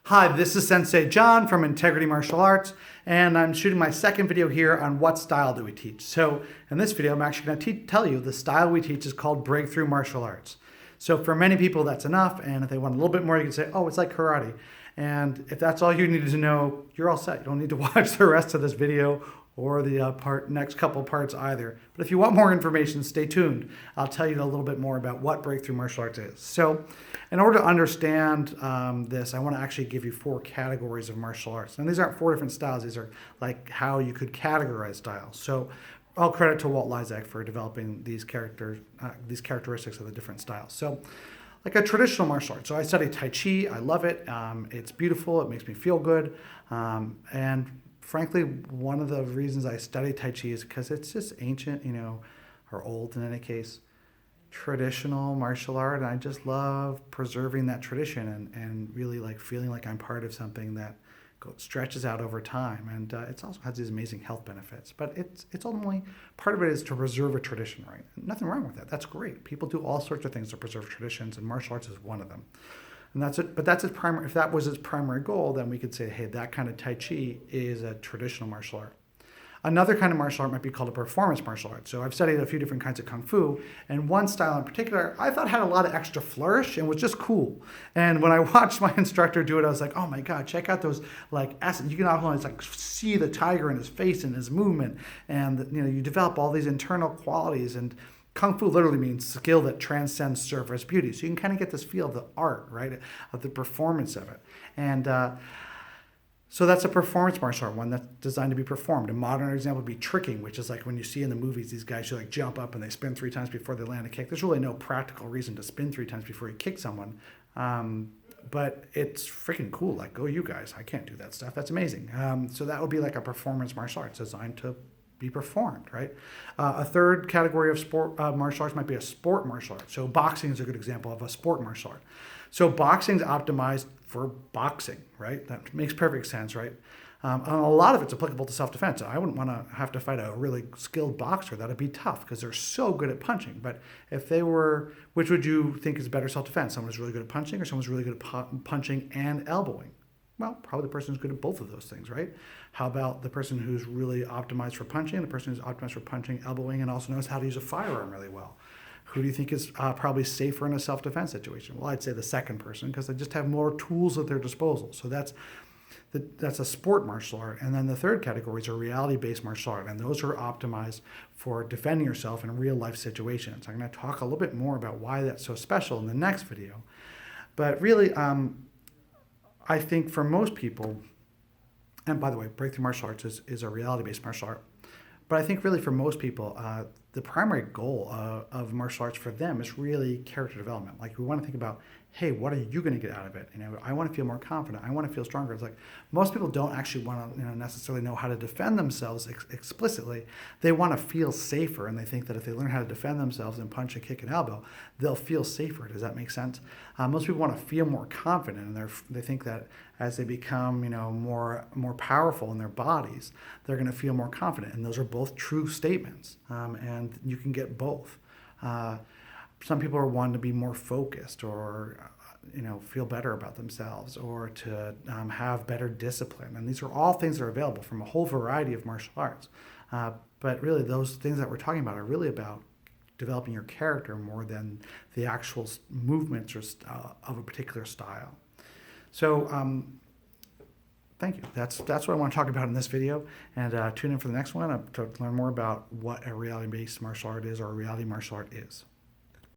Hi, this is Sensei John from Integrity Martial Arts, and I'm shooting my second video here on what style do we teach. So in this video, I'm actually going to tell you the style we teach is called Breakthrough Martial Arts. So for many people, that's enough, and if they want a little bit more, you can say, oh, it's like karate. And if that's all you needed to know, you're all set. You don't need to watch the rest of this video or the next couple parts either. But if you want more information, stay tuned. I'll tell you a little bit more about what Breakthrough Martial Arts is. So in order to understand this, I want to actually give you 4 categories of martial arts. And these aren't 4 different styles. These are like how you could categorize styles. So all credit to Walt Lysak for developing these characteristics of the different styles. So like a traditional martial art. So I study Tai Chi. I love it. It's beautiful. It makes me feel good. And frankly, one of the reasons I study Tai Chi is because it's just ancient, or old in any case, traditional martial art. And I just love preserving that tradition and really like feeling like I'm part of something that stretches out over time. And it also has these amazing health benefits. But it's ultimately, part of it is to preserve a tradition, right? Nothing wrong with that. That's great. People do all sorts of things to preserve traditions, and martial arts is one of them. And that's it. But that's its primary. If that was its primary goal, then we could say, hey, that kind of Tai Chi is a traditional martial art. Another kind of martial art might be called a performance martial art. So I've studied a few different kinds of Kung Fu, and one style in particular I thought had a lot of extra flourish and was just cool. And when I watched my instructor do it, I was like, oh my God, check out those like essence. You can almost like see the tiger in his face and his movement, and you develop all these internal qualities. And Kung Fu literally means skill that transcends surface beauty. So you can kind of get this feel of the art, right, of the performance of it. And so that's a performance martial art, one that's designed to be performed. A modern example would be tricking, which is like when you see in the movies, these guys who like jump up and they spin 3 times before they land a kick. There's really no practical reason to spin 3 times before you kick someone. But it's freaking cool. Like, go you guys. I can't do that stuff. That's amazing. So that would be like a performance martial arts designed to be performed, right? A third category of sport martial arts might be a sport martial art. So boxing is a good example of a sport martial art. So boxing's optimized for boxing, right? That makes perfect sense, right? And a lot of it's applicable to self-defense. I wouldn't want to have to fight a really skilled boxer. That'd be tough because they're so good at punching. But if they were, which would you think is better self-defense? Someone who's really good at punching or someone who's really good at punching and elbowing? Well, probably the person who's good at both of those things, right? How about the person who's really optimized for punching, the person who's optimized for punching, elbowing, and also knows how to use a firearm really well? Who do you think is probably safer in a self-defense situation? Well, I'd say the second person because they just have more tools at their disposal. So that's a sport martial art. And then the third category is a reality-based martial art, and those are optimized for defending yourself in real-life situations. I'm going to talk a little bit more about why that's so special in the next video. But really, I think for most people, and by the way, Breakthrough Martial Arts is a reality-based martial art, but I think really for most people, the primary goal of martial arts for them is really character development. Like we want to think about, hey, what are you going to get out of it? I want to feel more confident. I want to feel stronger. It's like most people don't actually want to necessarily know how to defend themselves explicitly. They want to feel safer, and they think that if they learn how to defend themselves and punch and kick and elbow, they'll feel safer. Does that make sense? Most people want to feel more confident, and they think that as they become more powerful in their bodies, they're going to feel more confident. And those are both true statements, and you can get both. Some people are wanting to be more focused or feel better about themselves or to have better discipline. And these are all things that are available from a whole variety of martial arts. But really those things that we're talking about are really about developing your character more than the actual movements or of a particular style. So thank you. That's what I want to talk about in this video. And tune in for the next one to learn more about what a reality-based martial art is or a reality martial art is.